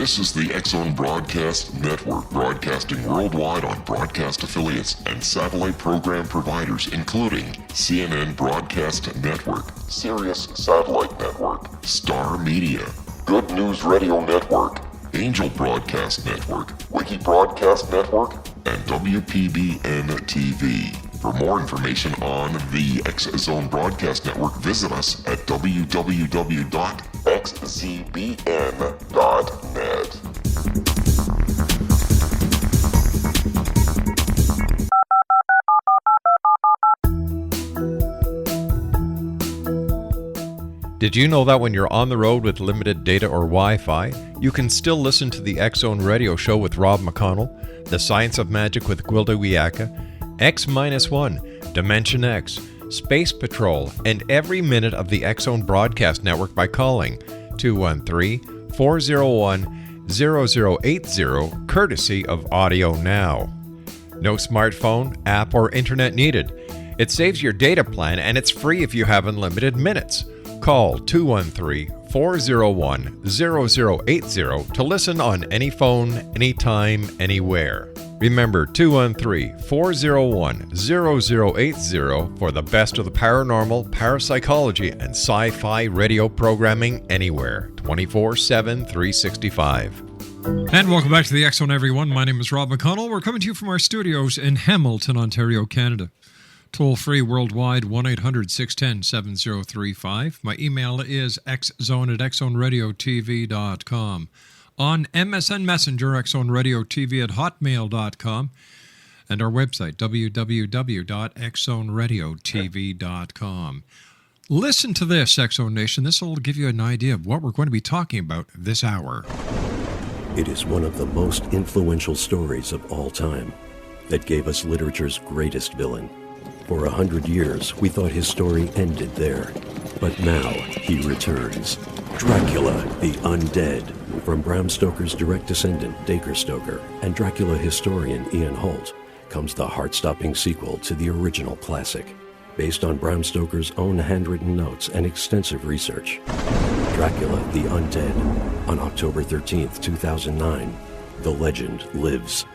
This is the X-Zone Broadcast Network, broadcasting worldwide on broadcast affiliates and satellite program providers, including CNN Broadcast Network, Sirius Satellite Network, Star Media, Good News Radio Network, Angel Broadcast Network, Wiki Broadcast Network, and WPBN TV. For more information on the X-Zone Broadcast Network, visit us at www.xzbn.net. Did you know that when you're on the road with limited data or Wi-Fi, you can still listen to the X-Zone Radio Show with Rob McConnell, The Science of Magic with Gwilda Wiyaka, X-1, Dimension X, Space Patrol, and every minute of the X-Zone Broadcast Network by calling 213-401-0080, courtesy of Audio Now. No smartphone, app, or internet needed. It saves your data plan and it's free if you have unlimited minutes. Call 213-401-0080 to listen on any phone, anytime, anywhere. Remember 213-401-0080 for the best of the paranormal, parapsychology, and sci-fi radio programming anywhere, 24/7, 365. And welcome back to the X-Zone, everyone. My name is Rob McConnell. We're coming to you from our studios in Hamilton, Ontario, Canada. Toll-free worldwide, 1-800-610-7035. My email is xzone@xzoneradiotv.com. On MSN Messenger, xzoneradiotv@hotmail.com. And our website, www.xzoneradiotv.com. Listen to this, X-Zone Nation. This will give you an idea of what we're going to be talking about this hour. It is one of the most influential stories of all time that gave us literature's greatest villain. For 100 years, we thought his story ended there. But now, he returns. Dracula, the Undead. From Bram Stoker's direct descendant, Dacre Stoker, and Dracula historian Ian Holt, comes the heart-stopping sequel to the original classic. Based on Bram Stoker's own handwritten notes and extensive research. Dracula, the Undead. On October 13th, 2009. The legend lives.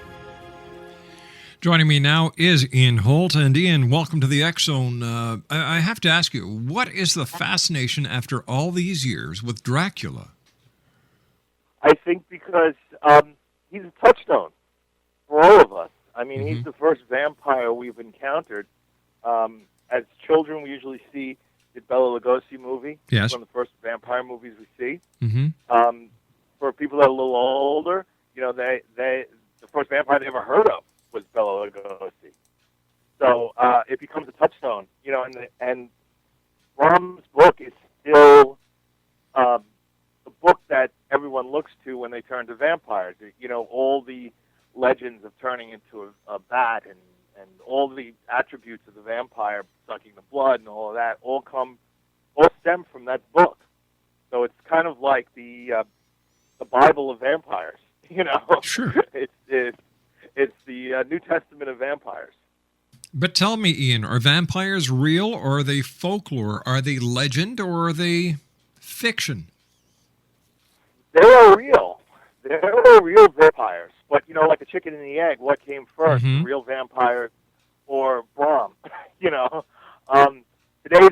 Joining me now is Ian Holt. And Ian, welcome to the X-Zone. I have to ask you, what is the fascination after all these years with Dracula? I think because he's a touchstone for all of us. I mean, he's the first vampire we've encountered. As children, we usually see the Bela Lugosi movie. Yes. It's one of the first vampire movies we see. Mm-hmm. For people that are a little older, you know, the first vampire they ever heard of was Bela Lugosi. So it becomes a touchstone, you know, and Bram's book is still the book that everyone looks to when they turn to vampires. You know, all the legends of turning into a bat and all the attributes of the vampire, sucking the blood and all of that, all stem from that book. So it's kind of like the Bible of vampires, you know. Sure. It's the New Testament of vampires. But tell me, Ian, are vampires real, or are they folklore? Are they legend, or are they fiction? They are real. They're real vampires. But, you know, like a chicken and the egg, what came first, the real vampires or Bram? You know, there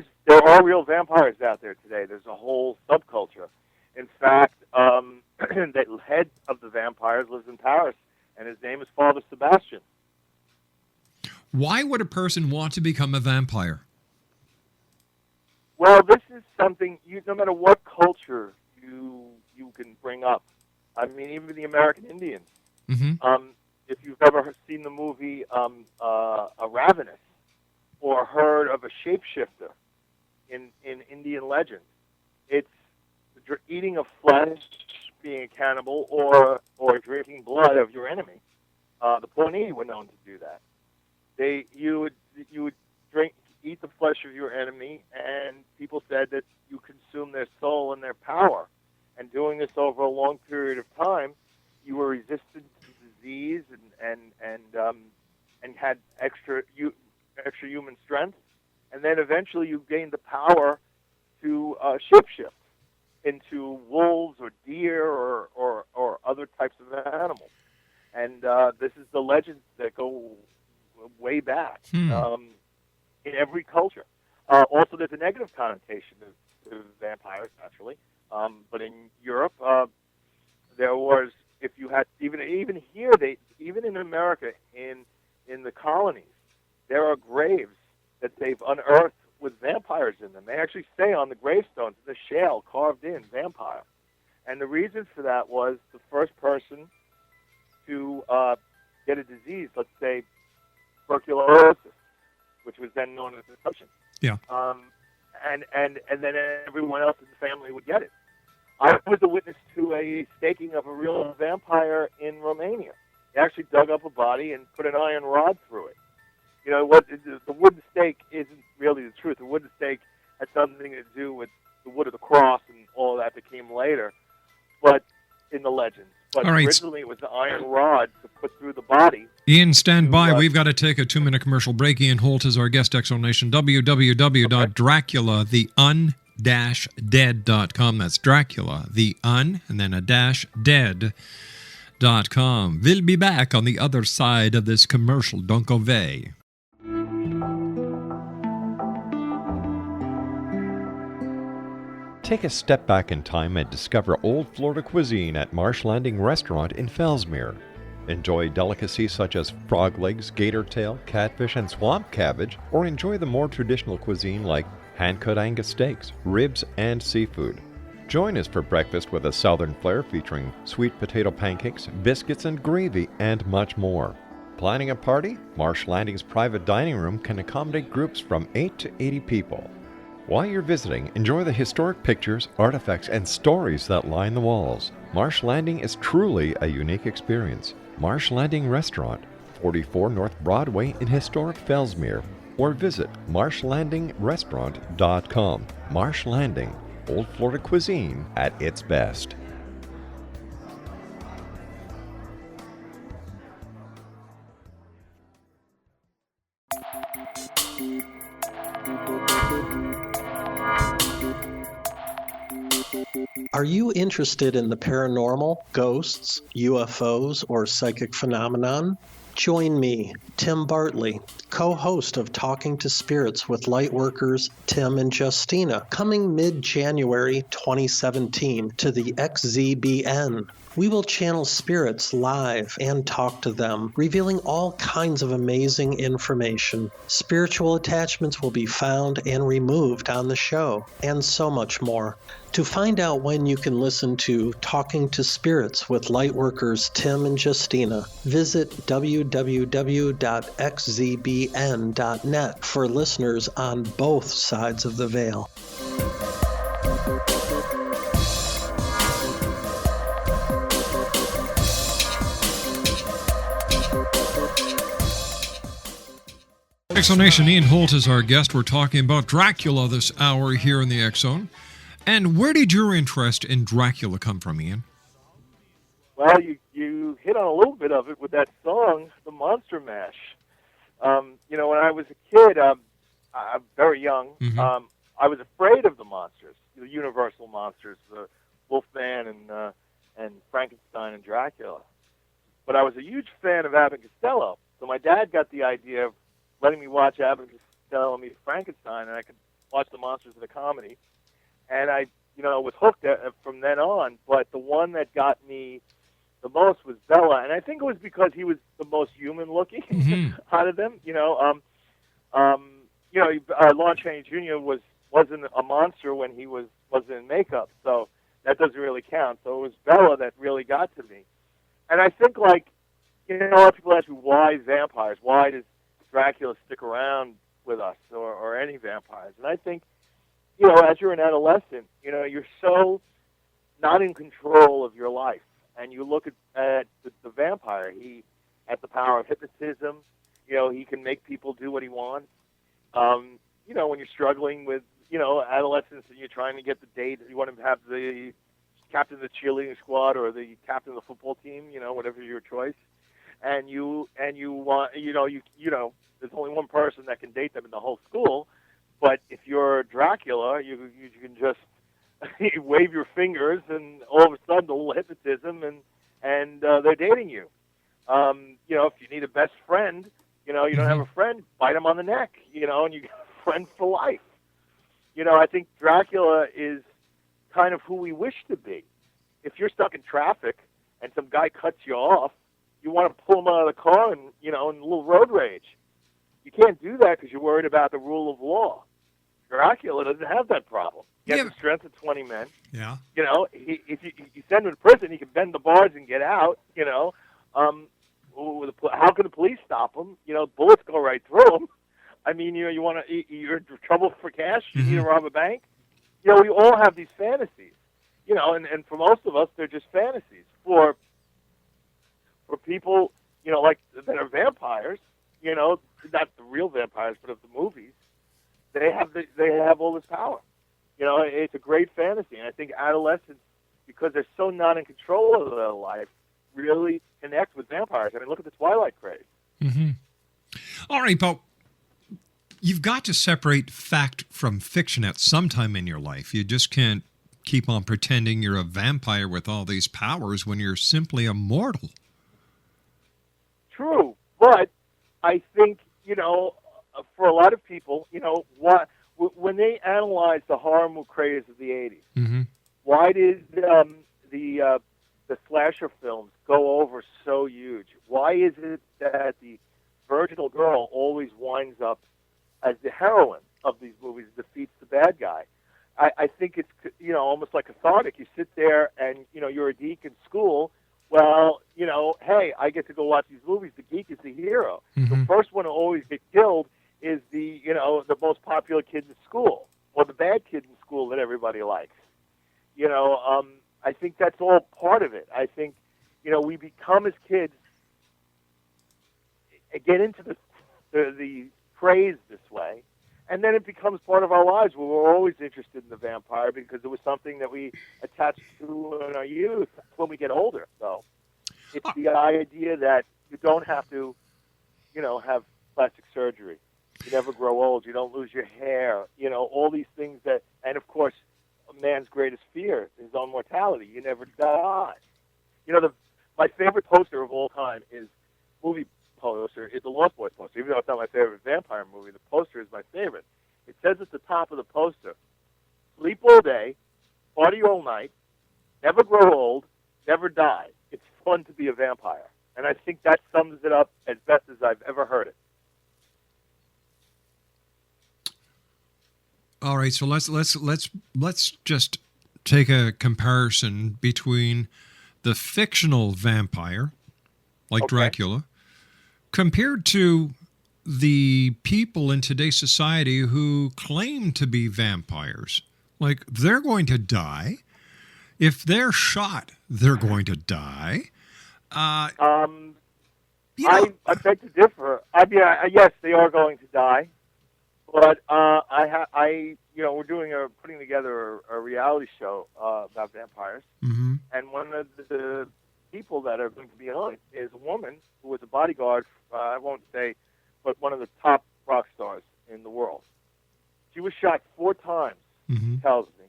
are real vampires out there today. There's a whole subculture. In fact, the head of the vampires lives in Paris, and his name is Father Sebastian. Why would a person want to become a vampire? Well, this is something, no matter what culture you can bring up. I mean, even the American Indians. If you've ever seen the movie A Ravenous or heard of a shapeshifter in Indian legend, it's eating of flesh, being a cannibal, or drinking blood of your enemy. The Pawnee were known to do that. You would eat the flesh of your enemy, and people said that you consume their soul and their power. And doing this over a long period of time, you were resistant to disease and had extra human strength, and then eventually you gained the power to shapeshift into wolves or deer or legends that go way back in every culture. Also, there's a negative connotation to vampires, naturally. But in Europe, there was, if you had, even here, even in America, in the colonies, there are graves that they've unearthed with vampires in them. They actually say on the gravestones, the shale carved in, vampire. And the reason for that was the first person to get a disease, let's say tuberculosis, which was then known as deception. Yeah. And then everyone else in the family would get it. I was a witness to a staking of a real vampire in Romania. They actually dug up a body and put an iron rod through it. You know, what the wooden stake isn't really the truth. The wooden stake had something to do with the wood of the cross and all of that came later, but in the legends. But all right. Originally it was the iron rod to put through the body. Ian, stand by. We've got to take a 2-minute commercial break. Ian Holt is our guest, X Zone Nation. www.dracula-the-un-dead.com. That's Dracula, the un, and then a dash dead.com. We'll be back on the other side of this commercial. Don't go away. Take a step back in time and discover old Florida cuisine at Marsh Landing Restaurant in Fellsmere. Enjoy delicacies such as frog legs, gator tail, catfish, and swamp cabbage, or enjoy the more traditional cuisine like hand-cut Angus steaks, ribs, and seafood. Join us for breakfast with a southern flair featuring sweet potato pancakes, biscuits and gravy, and much more. Planning a party? Marsh Landing's private dining room can accommodate groups from 8 to 80 people. While you're visiting, enjoy the historic pictures, artifacts, and stories that line the walls. Marsh Landing is truly a unique experience. Marsh Landing Restaurant, 44 North Broadway in historic Fellsmere, or visit marshlandingrestaurant.com. Marsh Landing, old Florida cuisine at its best. Are you interested in the paranormal, ghosts, UFOs, or psychic phenomenon? Join me, Tim Bartley, co-host of Talking to Spirits with Lightworkers Tim and Justina, coming mid-January 2017 to the XZBN. We will channel spirits live and talk to them, revealing all kinds of amazing information. Spiritual attachments will be found and removed on the show, and so much more. To find out when you can listen to Talking to Spirits with Lightworkers Tim and Justina, visit www.xzbn.net for listeners on both sides of the veil. X Zone Nation, Ian Holt is our guest. We're talking about Dracula this hour here in the X Zone. And where did your interest in Dracula come from, Ian? Well, you hit on a little bit of it with that song, The Monster Mash. You know, when I was a kid, I'm very young, I was afraid of the monsters, the Universal monsters, the Wolfman and Frankenstein and Dracula. But I was a huge fan of Abbott and Costello. So my dad got the idea of letting me watch Abbott and Costello meet Frankenstein, and I could watch the monsters of the comedy. And I, was hooked from then on. But the one that got me the most was Bela, and I think it was because he was the most human-looking out of them. Lon Chaney Jr. wasn't a monster when he wasn't in makeup, so that doesn't really count. So it was Bela that really got to me. And I think, a lot of people ask me, why vampires? Why does Dracula stick around with us, or any vampires? And I think, as you're an adolescent, you're so not in control of your life. And you look at the vampire, he has the power of hypnotism. He can make people do what he wants. When you're struggling with, adolescence and you're trying to get the date, you want to have the captain of the cheerleading squad or the captain of the football team, whatever your choice. And you want, there's only one person that can date them in the whole school. But if you're Dracula, you can just wave your fingers, and all of a sudden, a little hypnotism, and they're dating you. You know, if you need a best friend, you know, you don't have a friend, bite him on the neck, you know, and you got a friend for life. You know, I think Dracula is kind of who we wish to be. If you're stuck in traffic and some guy cuts you off, you want to pull him out of the car and, you know, in a little road rage. You can't do that because you're worried about the rule of law. Dracula doesn't have that problem. He has the strength of 20 men. Yeah. You know, if you send him to prison, he can bend the bars and get out, you know. How can the police stop him? You know, bullets go right through him. I mean, you know, you're in trouble for cash, you need to rob a bank. You know, we all have these fantasies, you know, and for most of us, they're just fantasies. For people, you know, like that are vampires, you know, not the real vampires, but of the movies, they have all this power. You know, it's a great fantasy, and I think adolescents, because they're so not in control of their life, really connect with vampires. I mean, look at the Twilight craze. Mm-hmm. All right, but you've got to separate fact from fiction at some time in your life. You just can't keep on pretending you're a vampire with all these powers when you're simply a mortal. True, but I think, you know, for a lot of people, you know, when they analyze the horror movie craze of the 80s, why did the slasher films go over so huge? Why is it that the virginal girl always winds up as the heroine of these movies, defeats the bad guy? I think it's, you know, almost like cathartic. You sit there and, you know, you're a geek in school. Well, you know, hey, I get to go watch these movies. The geek is the hero. The first one to always get killed is the, you know, the most popular kid in school, or the bad kid in school that everybody likes. You know, I think that's all part of it. I think, you know, we become as kids, get into the craze this way, and then it becomes part of our lives where we're always interested in the vampire because it was something that we attached to in our youth when we get older. So it's the idea that you don't have to, you know, have plastic surgery. You never grow old. You don't lose your hair. You know, all these things that, and of course, a man's greatest fear, his own mortality. You never die. You know, my favorite poster of all time is movie poster, is the Lost Boys poster. Even though it's not my favorite vampire movie, the poster is my favorite. It says at the top of the poster, sleep all day, party all night, never grow old, never die. It's fun to be a vampire. And I think that sums it up as best as I've ever heard it. All right, so let's just take a comparison between the fictional vampire, like Dracula, compared to the people in today's society who claim to be vampires. Like, they're going to die. If they're shot, they're going to die. I beg to differ. I mean, yes, they are going to die. But you know, we're putting together a reality show about vampires, and one of the people that are going to be on it is a woman who was a bodyguard. I won't say, but one of the top rock stars in the world. She was shot 4 times, she tells me,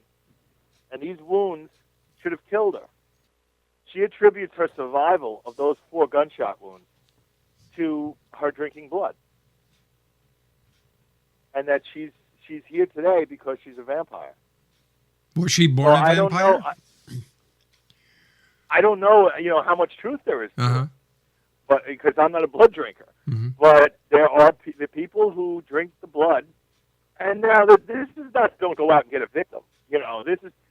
and these wounds should have killed her. She attributes her survival of those 4 gunshot wounds to her drinking blood. And that she's here today because she's a vampire. Was she born a vampire? I don't know, you know, how much truth there is to it, but because I'm not a blood drinker. But there are the people who drink the blood, and now this is not, don't go out and get a victim. You know,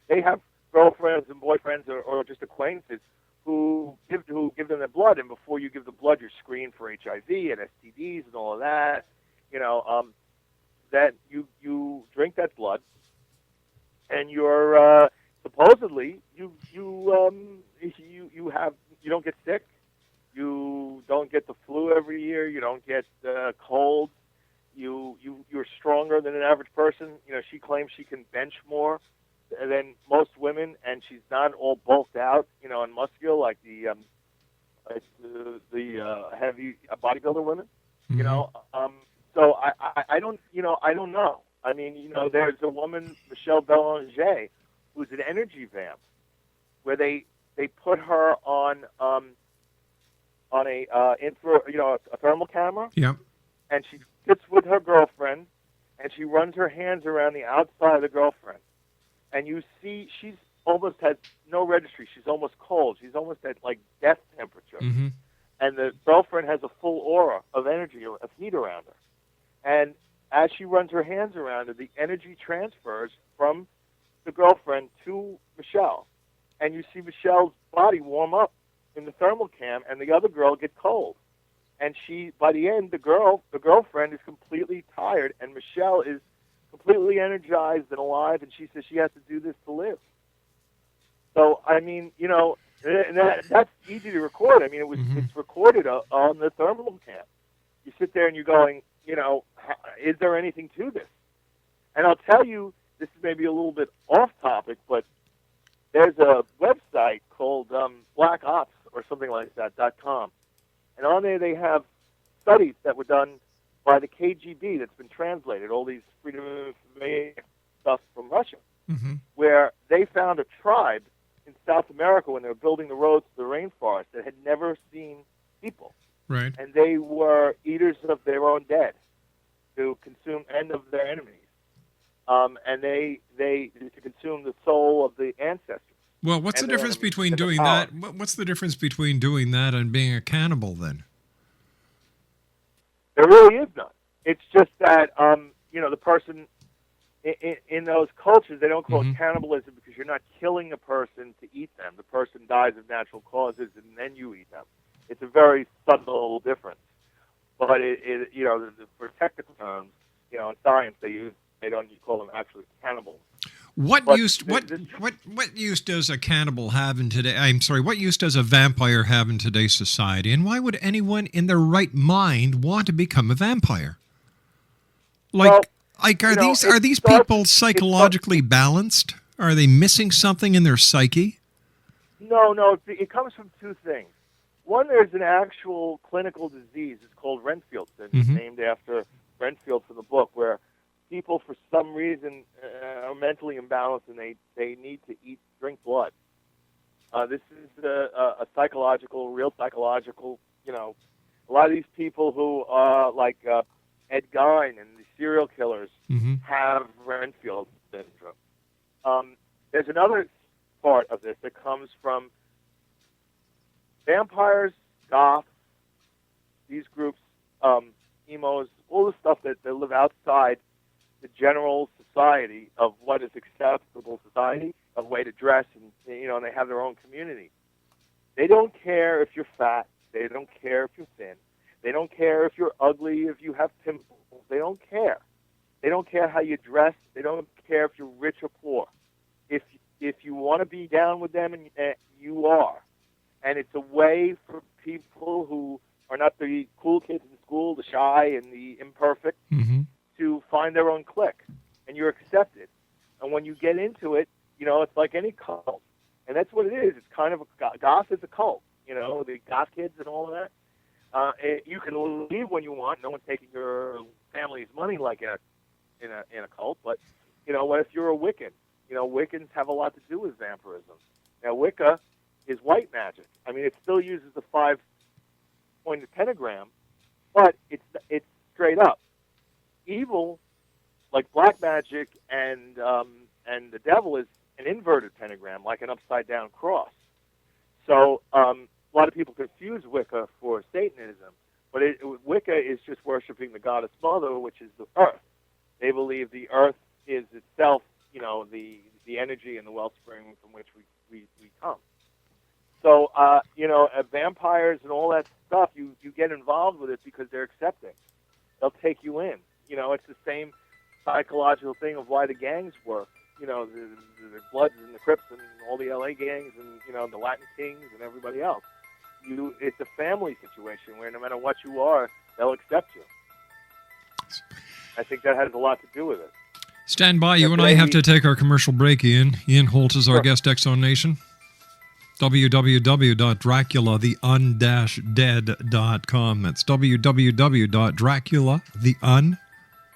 they have girlfriends and boyfriends or just acquaintances who give them the blood, and before you give the blood, you're screened for HIV and STDs and all of that. You know, that you drink that blood, and you're supposedly you don't get sick, you don't get the flu every year, you don't get colds, you're stronger than an average person. You know, she claims she can bench more than most women, and she's not all bulked out, you know, and muscular like the heavy bodybuilder women. You know. So I don't know. I mean, you know, there's a woman, Michelle Belanger, who's an energy vamp, where they put her on on a a thermal camera, Yeah. and she sits with her girlfriend, and she runs her hands around the outside of the girlfriend, and you see she's almost has no registry. She's almost cold. She's almost at like death temperature. Mm-hmm. And the girlfriend has a full aura of energy, of heat around her. And as she runs her hands around her, the energy transfers from the girlfriend to Michelle. And you see Michelle's body warm up in the thermal cam, and the other girl get cold. And by the end, the girlfriend is completely tired, and Michelle is completely energized and alive, and she says she has to do this to live. So, I mean, and that's easy to record. I mean, it's recorded on the thermal cam. You sit there and you're going, is there anything to this? And I'll tell you, this is maybe a little bit off topic, but there's a website called Black Ops or something like that, .com. And on there they have studies that were done by the KGB that's been translated, all these freedom of information stuff from Russia, where they found a tribe in South America when they were building the roads to the rainforest that had never seen people. Right. And they were eaters of their own dead to consume and of their enemies. And they to consume the soul of the ancestors. Well, what's the difference between doing that? What's the difference between doing that and being a cannibal then? There really is none. It's just that the person in those cultures, they don't call it cannibalism because you're not killing a person to eat them. The person dies of natural causes and then you eat them. It's a very subtle difference. But for technical terms, in science they don't call them actually cannibals. What use does a cannibal have in today? I'm sorry. What use does a vampire have in today's society? And why would anyone in their right mind want to become a vampire? Are these people psychologically balanced? Are they missing something in their psyche? No. It comes from two things. One, there's an actual clinical disease. It's called Renfield syndrome, named after Renfield from the book, where people, for some reason, are mentally imbalanced and they need to drink blood. This is a real psychological, a lot of these people who are like Ed Gein and the serial killers have Renfield syndrome. There's another part of this that comes from vampires, goths, these groups, emos, all the stuff that live outside the general society of what is acceptable society, of way to dress, and and they have their own community. They don't care if you're fat. They don't care if you're thin. They don't care if you're ugly, if you have pimples. They don't care. They don't care how you dress. They don't care if you're rich or poor. If you want to be down with them, and you are. And it's a way for people who are not the cool kids in school, the shy and the imperfect, to find their own clique, and you're accepted. And when you get into it, it's like any cult, and that's what it is. It's kind of goth is a cult, the goth kids and all of that. You can leave when you want. No one's taking your family's money like in a cult. But what if you're a Wiccan? Wiccans have a lot to do with vampirism. Now Wicca is white magic. I mean, it still uses the 5-pointed pentagram, but it's straight up. Evil, like black magic and the devil, is an inverted pentagram, like an upside-down cross. So a lot of people confuse Wicca for Satanism, but Wicca is just worshiping the goddess mother, which is the earth. They believe the earth is itself, the energy and the wellspring from which we come. So, vampires and all that stuff, you get involved with it because they're accepting. They'll take you in. It's the same psychological thing of why the gangs work. The Bloods and the Crips and all the LA gangs and, the Latin Kings and everybody else. It's a family situation where no matter what you are, they'll accept you. I think that has a lot to do with it. Stand by. You and I have to take our commercial break, Ian. Ian Holt is our guest, X-Zone Nation. www.dracula-the-dead.com. That's www.dracula-the-un,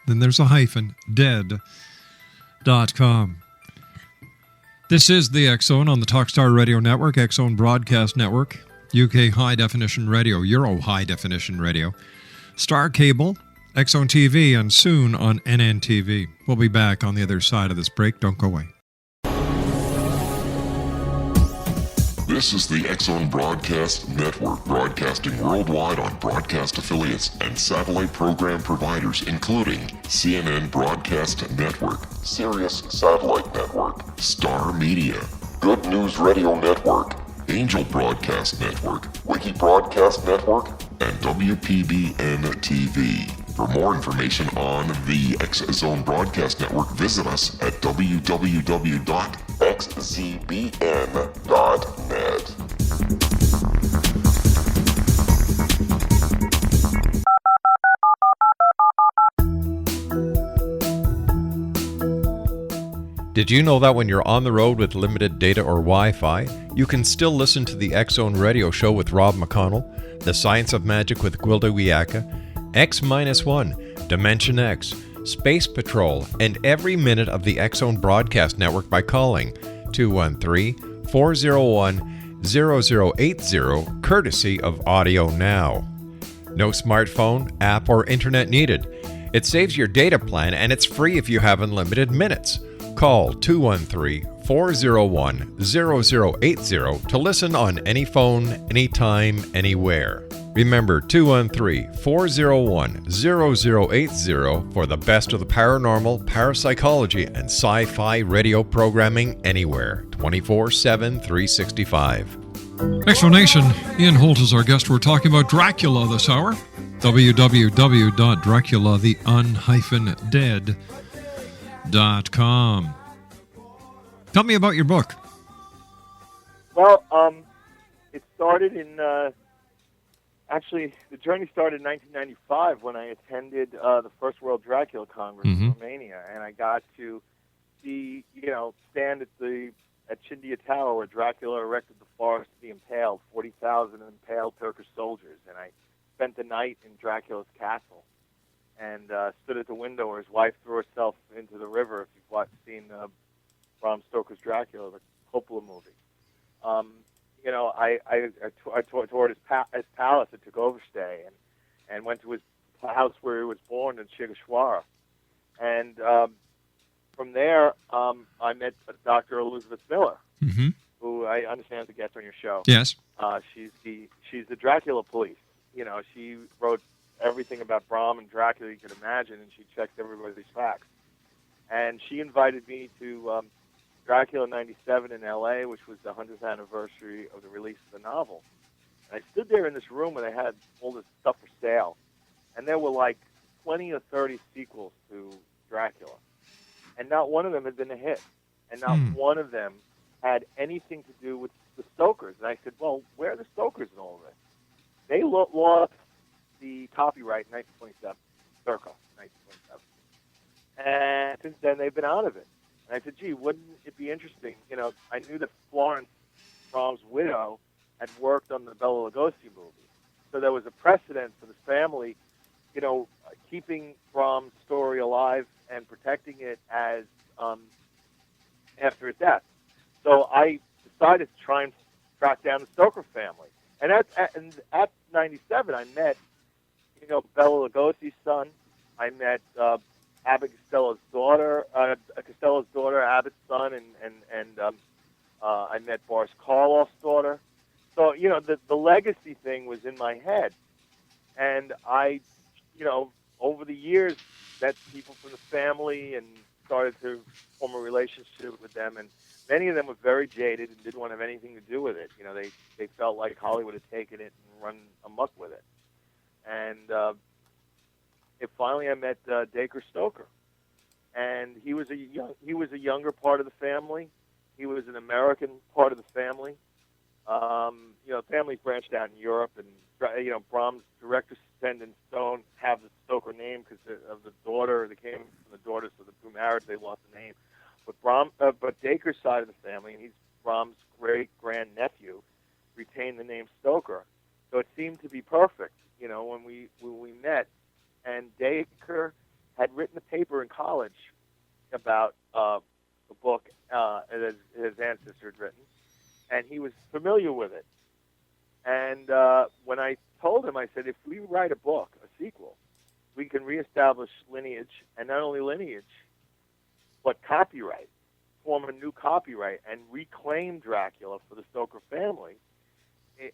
then there's a hyphen, dead.com. This is the X-Zone on the Talkstar Radio Network, X-Zone Broadcast Network. UK High Definition Radio, Euro High Definition Radio, Star Cable, X-Zone TV, and soon on NNTV. We'll be back on the other side of this break. Don't go away. This is the X-Zone Broadcast Network, broadcasting worldwide on broadcast affiliates and satellite program providers, including CNN Broadcast Network, Sirius Satellite Network, Star Media, Good News Radio Network, Angel Broadcast Network, Wiki Broadcast Network, and WPBN TV. For more information on the X-Zone Broadcast Network, visit us at www.xzbn.net. Did you know that when you're on the road with limited data or Wi-Fi, you can still listen to the X-Zone Radio Show with Rob McConnell, The Science of Magic with Gwilda Wiyaka, X-1, Dimension X, Space Patrol, and every minute of the X-Zone Broadcast Network by calling 213-401-0080, courtesy of Audio Now. No smartphone, app, or internet needed. It saves your data plan and it's free if you have unlimited minutes. Call 213-401-0080 to listen on any phone, anytime, anywhere. Remember 213-401-0080 for the best of the paranormal, parapsychology, and sci-fi radio programming anywhere, 24/7, 365. Explanation. Ian Holt is our guest. We're talking about Dracula this hour. www.dracula-the-dead.com. Tell me about your book. Well, it started in, actually, the journey started in 1995 when I attended the First World Dracula Congress in Romania, and I got to see, stand at Chindia Tower where Dracula erected the forest to be impaled, 40,000 impaled Turkish soldiers, and I spent the night in Dracula's castle and stood at the window where his wife threw herself into the river. If you've seen Bram Stoker's Dracula, the Coppola movie. I toured his palace at Tugovstay and went to his house where he was born in Shigashwara. And from there, I met Dr. Elizabeth Miller, who I understand is a guest on your show. Yes. She's the Dracula police. She wrote everything about Bram and Dracula you could imagine, and she checked everybody's facts. And she invited me to Dracula 97 in L.A., which was the 100th anniversary of the release of the novel. And I stood there in this room where they had all this stuff for sale, and there were like 20 or 30 sequels to Dracula. And not one of them had been a hit. And not one of them had anything to do with the Stokers. And I said, well, where are the Stokers in all of this? They lost the copyright in 1927, circa 1927. And since then, they've been out of it. And I said, gee, wouldn't it be interesting? I knew that Florence, Brahms' widow, had worked on the Bela Lugosi movie. So there was a precedent for the family, keeping Brahms' story alive and protecting it as after his death. So I decided to try and track down the Stoker family. And at 97, I met, Bela Lugosi's son. I met Abbott Costello's daughter, Abbott's son, and I met Boris Karloff's daughter. So, the legacy thing was in my head. And I, over the years, met people from the family and started to form a relationship with them. And many of them were very jaded and didn't want to have anything to do with it. They felt like Hollywood had taken it and run amok with it. And finally I met Dacre Stoker. And he was a younger part of the family. He was an American part of the family. Families branched out in Europe, and Brahms' director Sten and Stone have the Stoker name because of the daughter. They came from the daughter, so through marriage they lost the name. But Dacre's side of the family, and he's Brahms' great-grandnephew, retained the name Stoker. So it seemed to be perfect, when we met. And Dacre had written a paper in college about the book that his ancestor had written, and he was familiar with it. And when I told him, I said, if we write a book, a sequel, we can reestablish lineage, and not only lineage, but copyright, form a new copyright, and reclaim Dracula for the Stoker family.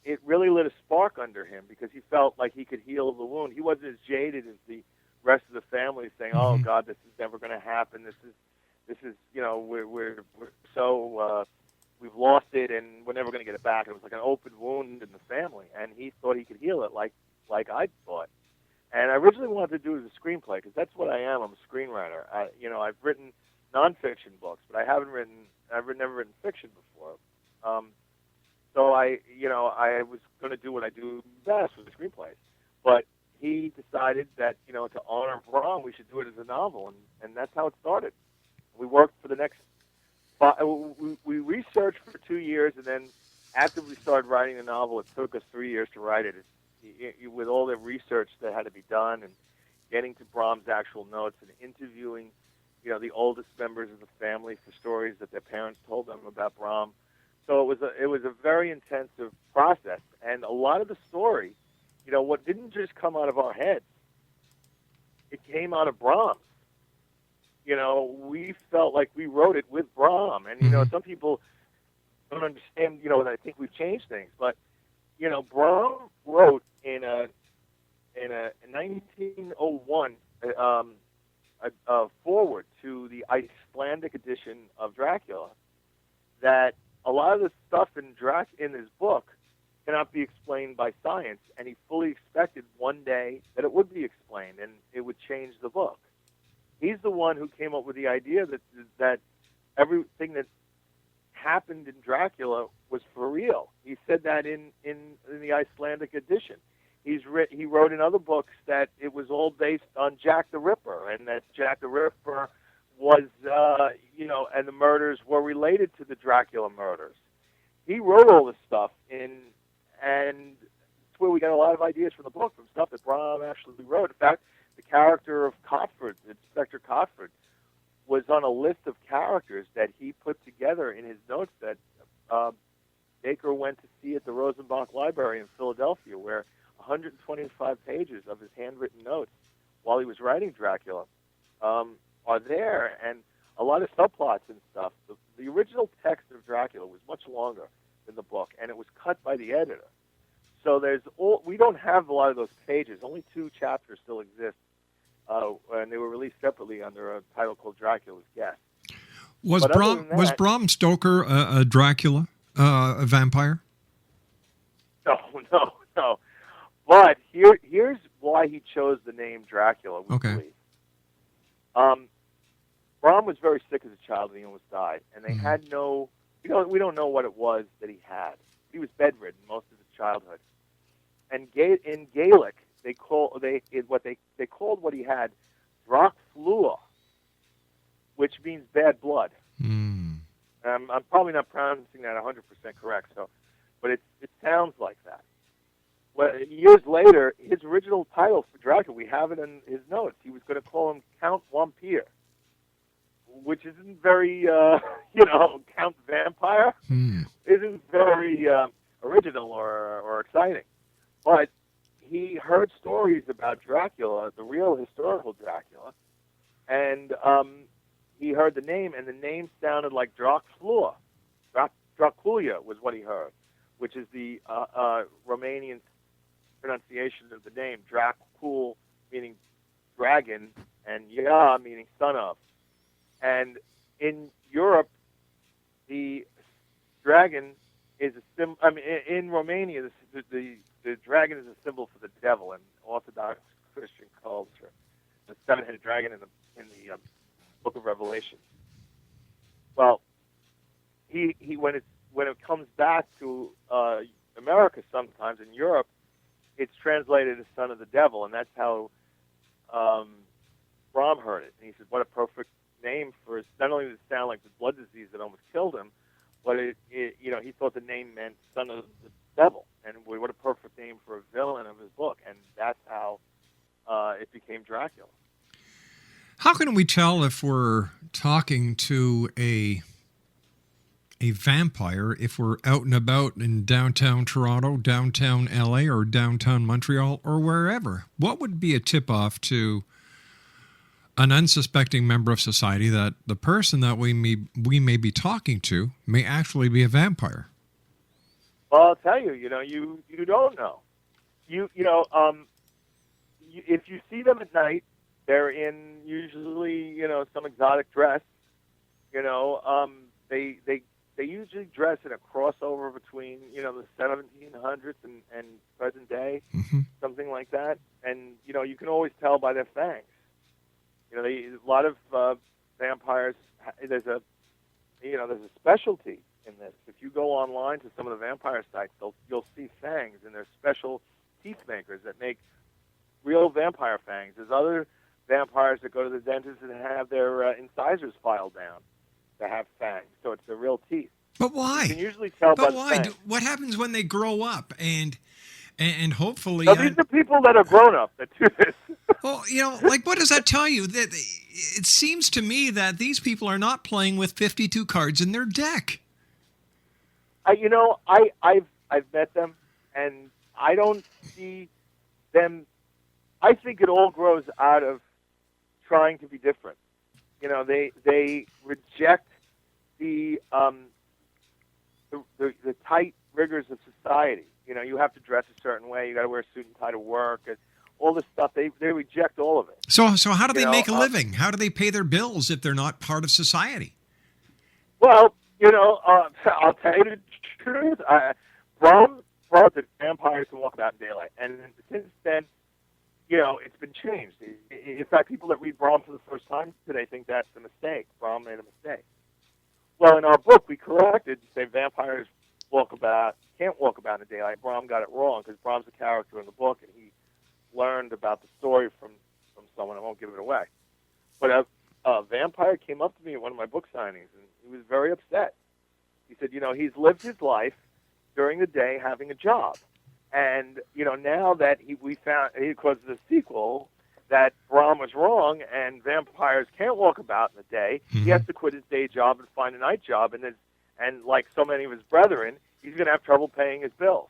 It really lit a spark under him because he felt like he could heal the wound. He wasn't as jaded as the rest of the family, saying, "Oh God, this is never going to happen. This is, you know, we're so we've lost it and we're never going to get it back." It was like an open wound in the family, and he thought he could heal it, like I thought. And I originally wanted to do it as a screenplay because that's what I am. I'm a screenwriter. I've written nonfiction books, but I've never written fiction before. So I was going to do what I do best with the screenplays. But he decided that, to honor Bram, we should do it as a novel, and that's how it started. We worked for the next we researched for 2 years and then actively started writing the novel. It took us 3 years to write it. With all the research that had to be done and getting to Bram's actual notes and interviewing, the oldest members of the family for stories that their parents told them about Bram. So it was a very intensive process, and a lot of the story, what didn't just come out of our heads, it came out of Brahms. We felt like we wrote it with Brahm, and some people don't understand, and I think we've changed things, but Brahm wrote in 1901 a foreword to the Icelandic edition of Dracula that a lot of the stuff in his book cannot be explained by science, and he fully expected one day that it would be explained and it would change the book. He's the one who came up with the idea that everything that happened in Dracula was for real. He said that in the Icelandic edition. He wrote in other books that it was all based on Jack the Ripper, and that Jack the Ripper was, and the murders were related to the Dracula murders. He wrote all this stuff and that's where we got a lot of ideas from the book, from stuff that Bram actually wrote. In fact, the character of Cotford, Inspector Cotford, was on a list of characters that he put together in his notes that Baker went to see at the Rosenbach Library in Philadelphia, where 125 pages of his handwritten notes while he was writing Dracula are there, and a lot of subplots and stuff. The original text of Dracula was much longer than the book, and it was cut by the editor. So we don't have a lot of those pages. Only 2 chapters still exist, and they were released separately under a title called Dracula's Guest. Was Bram Stoker a Dracula, a vampire? No. But here's why he chose the name Dracula, we believe. Bram was very sick as a child and he almost died. And they had we don't know what it was that he had. He was bedridden most of his childhood. And in Gaelic, they called what he had Dracula, which means bad blood. I'm probably not pronouncing that 100% correct, but it sounds like that. Well, years later, his original title for Dracula, we have it in his notes. He was going to call him Count Vampire, which isn't very, Count Vampire isn't very original or exciting. But he heard stories about Dracula, the real historical Dracula, and he heard the name, and the name sounded like Dracula. Dracula was what he heard, which is the Romanian pronunciation of the name. Dracul meaning dragon, and Ya meaning son of. And in Europe, the dragon is a symbol. I mean, in Romania, the dragon is a symbol for the devil in Orthodox Christian culture. The 7-headed dragon in the Book of Revelation. Well, he when it comes back to America, sometimes in Europe, it's translated as son of the devil, and that's how Bram heard it. And he said, "What a perfect name for not only does it sound like the blood disease that almost killed him, but he thought the name meant son of the devil, and what a perfect name for a villain of his book." And that's how it became Dracula. How can we tell if we're talking to a a vampire if we're out and about in downtown Toronto, downtown LA, or downtown Montreal, or wherever? What would be a tip-off to an unsuspecting member of society that the person that we may be talking to may actually be a vampire? Well, I'll tell you, you don't know. If you see them at night, they're in usually, some exotic dress. They usually dress in a crossover between, the 1700s and present day, something like that. And, you can always tell by their fangs. A lot of vampires, there's a specialty in this. If you go online to some of the vampire sites, you'll see fangs, and there's special teeth makers that make real vampire fangs. There's other vampires that go to the dentist and have their incisors filed down to have fangs, so it's the real teeth. But why? You can usually tell by But the why? fangs. What happens when they grow up and hopefully? Now, these are people that are grown up that do this. Well, what does that tell you? That it seems to me that these people are not playing with 52 cards in their deck. I've met them, and I don't see them. I think it all grows out of trying to be different. They reject the tight rigors of society. You have to dress a certain way. You got to wear a suit and tie to work, and all this stuff. They reject all of it. So how do they make a living? How do they pay their bills if they're not part of society? Well, I'll tell you the truth. Bram brought the vampires to walk about in daylight, and since then, it's been changed. In fact, people that read Bram for the first time today think that's a mistake. Bram made a mistake. Well, in our book, we corrected to say vampires can't walk about in the daylight. Bram got it wrong because Bram's a character in the book, and he learned about the story from someone. I won't give it away. But a vampire came up to me at one of my book signings, and he was very upset. He said, he's lived his life during the day having a job. And, now that we found, because of the sequel, that Bram was wrong and vampires can't walk about in the day, he has to quit his day job and find a night job. And like so many of his brethren, he's going to have trouble paying his bills.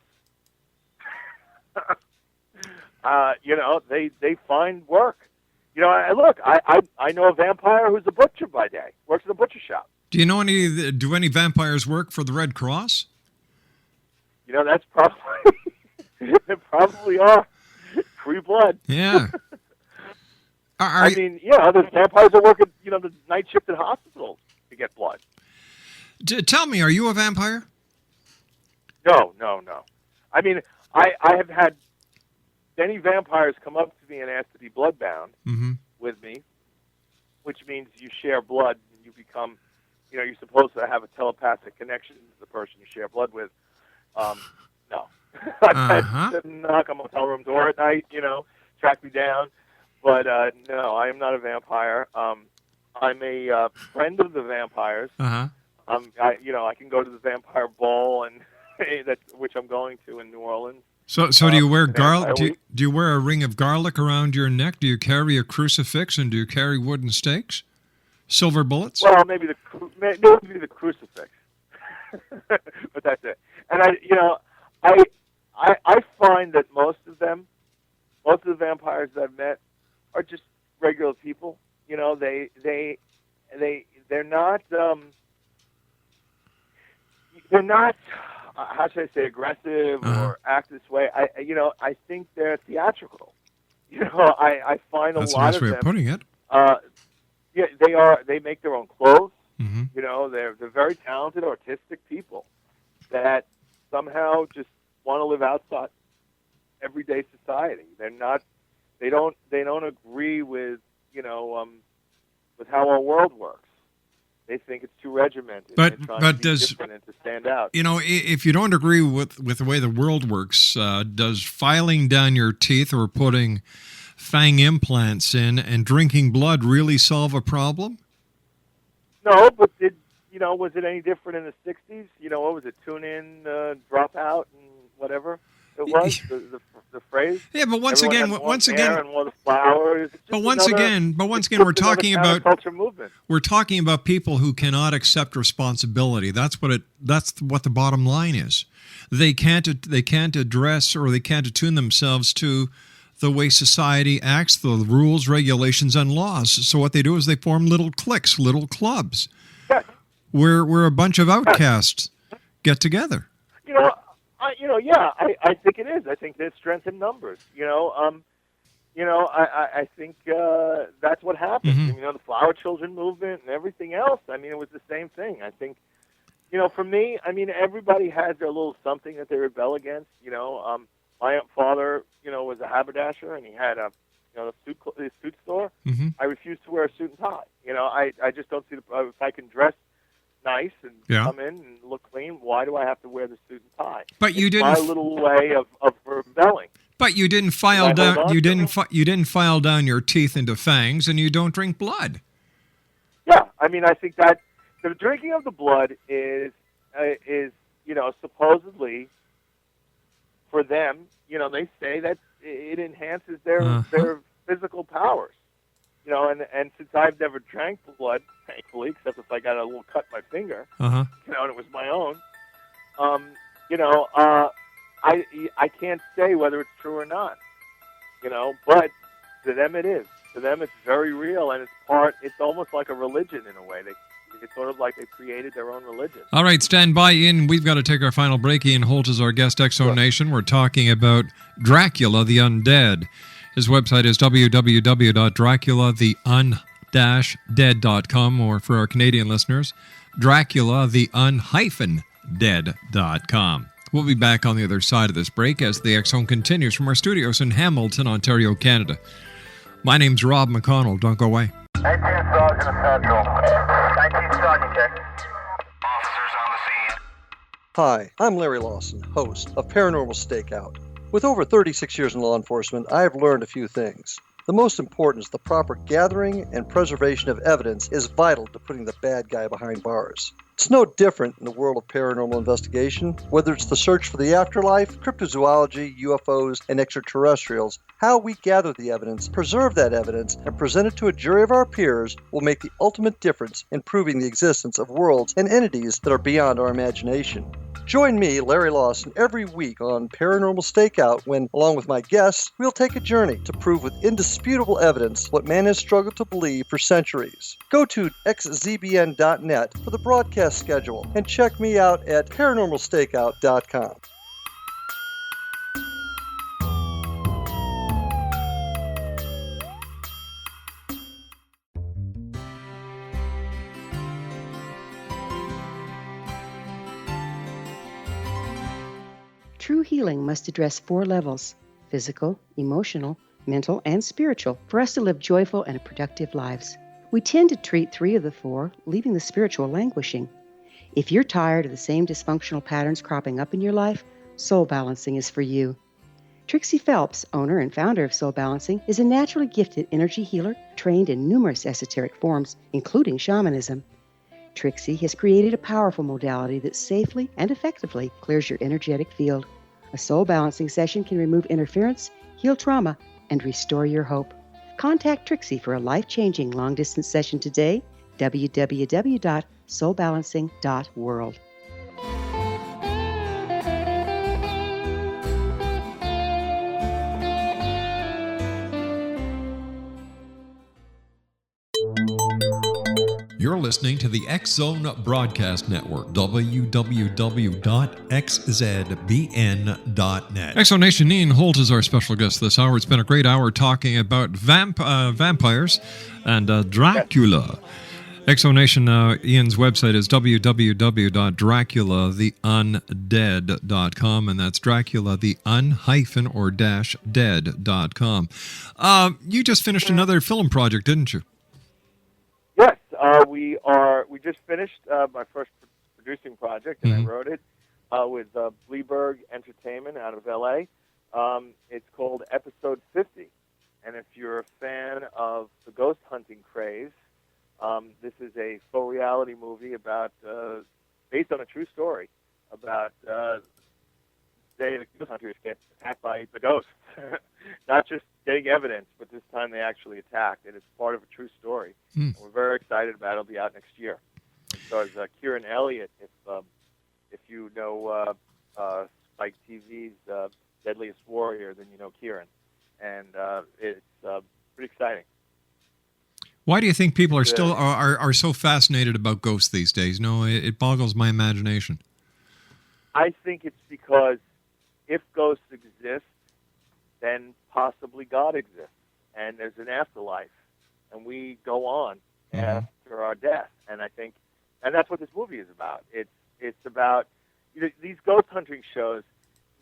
They find work. I know a vampire who's a butcher by day, works at a butcher shop. Do you know do any vampires work for the Red Cross? That's probably, they probably are. Free blood. Yeah. There's vampires that work at, the night shift at hospitals to get blood. Tell me, are you a vampire? No. I have had many vampires come up to me and ask to be bloodbound with me, which means you share blood and you become, you're supposed to have a telepathic connection to the person you share blood with. No. I've had to knock on my hotel room door at night, track me down. But no, I am not a vampire. I'm a friend of the vampires. I can go to the vampire ball, and which I'm going to in New Orleans. So do you wear garlic? Do you wear a ring of garlic around your neck? Do you carry a crucifix, and do you carry wooden stakes, silver bullets? Well, maybe the crucifix, but that's it. And I find that most of the vampires that I've met are just regular people. They're not how should I say, aggressive or act this way. I think they're theatrical. I find That's a lot a nice of way them. of putting it. Yeah, they are. They make their own clothes. Mm-hmm. They're very talented, artistic people that somehow just want to live outside everyday society. They're not. They don't agree with with how our world works. They think it's too regimented. But to be does different and to stand out? If you don't agree with the way the world works, does filing down your teeth or putting fang implants in and drinking blood really solve a problem? No, but was it any different in the '60s? What was it? Tune in, drop out, and whatever. it was the phrase. Yeah, but once Everyone again, had once long again, hair and wore the flowers. It's but just once another- again, it's we're just talking another about counterculture movement. we're talking about people who cannot accept responsibility. That's what the bottom line is. They can't address, or they can't attune themselves to the way society acts, the rules, regulations, and laws. So what they do is they form little cliques, little clubs, Yes. where a bunch of outcasts get together. I think it is. I think there's strength in numbers. I think that's what happened. Mm-hmm. The Flower Children movement and everything else. I mean, it was the same thing. I think, for me, everybody has their little something that they rebel against. My father, was a haberdasher, and he had a suit store. Mm-hmm. I refuse to wear a suit and tie. I just don't see if I can dress nice and come in and look clean, why do I have to wear the suit and tie? But you It's didn't. my little way of rebelling. But you didn't file Did I hold down. on You to didn't. it? You didn't file down your teeth into fangs, and you don't drink blood. Yeah, I think that the drinking of the blood is supposedly for them. They say that it enhances their physical powers. And since I've never drank blood, thankfully, except if I got a little cut in my finger, and it was my own, I can't say whether it's true or not, but to them it is. To them it's very real, and it's almost like a religion in a way. It's sort of like they created their own religion. All right, stand by, Ian. We've got to take our final break. Ian Holt is our guest, Exo Nation. We're talking about Dracula the Undead. His website is www.draculatheun-dead.com, or for our Canadian listeners, draculatheun-dead.com. We'll be back on the other side of this break as the X Zone continues from our studios in Hamilton, Ontario, Canada. My name's Rob McConnell. Don't go away. 18 Sergeant Central. 19 Sergeant, check. Officers on the scene. Hi, I'm Larry Lawson, host of Paranormal Stakeout. With over 36 years in law enforcement, I have learned a few things. The most important is the proper gathering and preservation of evidence is vital to putting the bad guy behind bars. It's no different in the world of paranormal investigation. Whether it's the search for the afterlife, cryptozoology, UFOs, and extraterrestrials, how we gather the evidence, preserve that evidence, and present it to a jury of our peers will make the ultimate difference in proving the existence of worlds and entities that are beyond our imagination. Join me, Larry Lawson, every week on Paranormal Stakeout when, along with my guests, we'll take a journey to prove with indisputable evidence what man has struggled to believe for centuries. Go to xzbn.net for the broadcast schedule and check me out at paranormalstakeout.com. True healing must address 4 levels: physical, emotional, mental, and spiritual, for us to live joyful and productive lives. We tend to treat 3 of the 4, leaving the spiritual languishing. If you're tired of the same dysfunctional patterns cropping up in your life, Soul Balancing is for you. Trixie Phelps, owner and founder of Soul Balancing, is a naturally gifted energy healer trained in numerous esoteric forms, including shamanism. Trixie has created a powerful modality that safely and effectively clears your energetic field. A soul balancing session can remove interference, heal trauma, and restore your hope. Contact Trixie for a life-changing long-distance session today. www.soulbalancing.world. You're listening to the X Zone Broadcast Network, www.xzbn.net. Exo Nation, Ian Holt is our special guest this hour. It's been a great hour talking about vampires and Dracula. Exo Nation, Ian's website is www.draculatheundead.com, and that's Dracula the un-dead.com. You just finished another film project, didn't you? Yes, we just finished my first producing project, and I wrote it with Bleeberg Entertainment out of L.A. It's called Episode 50, and if you're a fan of the ghost hunting craze, this is a faux reality movie about based on a true story about day the ghost hunters get attacked by the ghosts. Not just getting evidence, but this time they actually attacked, and it's part of a true story. And we're very excited about it. It'll be out next year. It stars Kieran Elliott, if you know Spike TV's Deadliest Warrior, then you know Kieran. And it's pretty exciting. Why do you think people are still are so fascinated about ghosts these days? No, it boggles my imagination. I think it's because if ghosts exist, then possibly God exists, and there's an afterlife, and we go on after our death. And I think, and that's what this movie is about. It's about, you know, these ghost hunting shows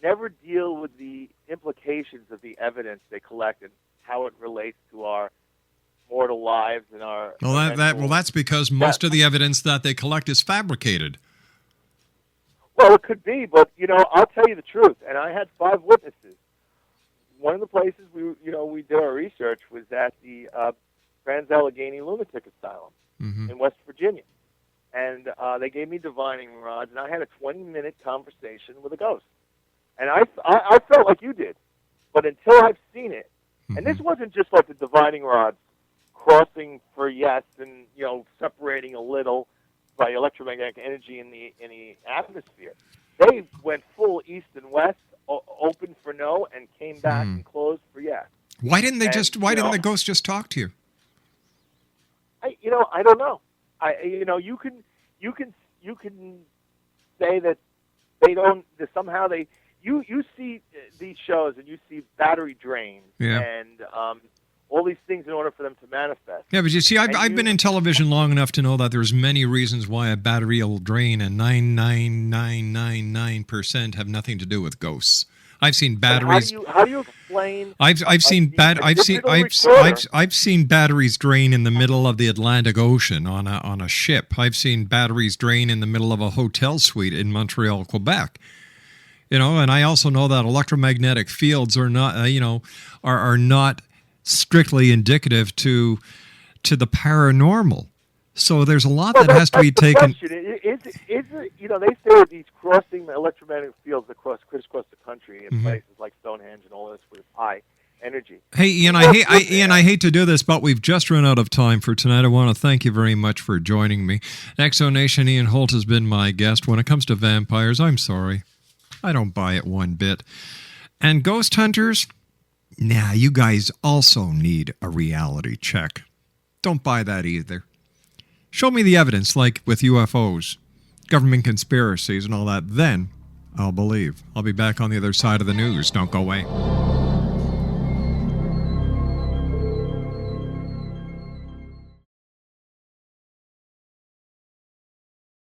never deal with the implications of the evidence they collect and how it relates to our mortal lives and our. Well, that's because most of the evidence that they collect is fabricated. Well, it could be, but you know, I'll tell you the truth. And I had 5 witnesses. One of the places we did our research was at the Trans-Allegheny Lunatic Asylum in West Virginia, and they gave me divining rods, and I had a 20-minute conversation with a ghost, and I felt like you did, but until I've seen it, and this wasn't just like the divining rods crossing for yes and separating a little by electromagnetic energy in the atmosphere. They went full east and west, open for no, and came back and closed for yes. Why didn't they didn't the ghost just talk to you? I don't know. You can say that they don't. Somehow you see these shows and you see battery drains and all these things in order for them to manifest. Yeah, but you see, I've been in television long enough to know that there's many reasons why a battery will drain, and 99999% have nothing to do with ghosts. I've seen batteries. How do you explain? I've seen batteries drain in the middle of the Atlantic Ocean on a ship. I've seen batteries drain in the middle of a hotel suite in Montreal, Quebec. And I also know that electromagnetic fields are not are not strictly indicative to the paranormal. So there's a lot that has to be taken. Is it, they say that these crossing electromagnetic fields crisscross the country in places like Stonehenge and all this with high energy. Hey, Ian, I hate to do this, but we've just run out of time for tonight. I want to thank you very much for joining me. Exonation, Ian Holt has been my guest. When it comes to vampires, I'm sorry. I don't buy it one bit. And ghost hunters, you guys also need a reality check. Don't buy that either. Show me the evidence, like with UFOs, government conspiracies and all that, then I'll believe. I'll be back on the other side of the news. Don't go away.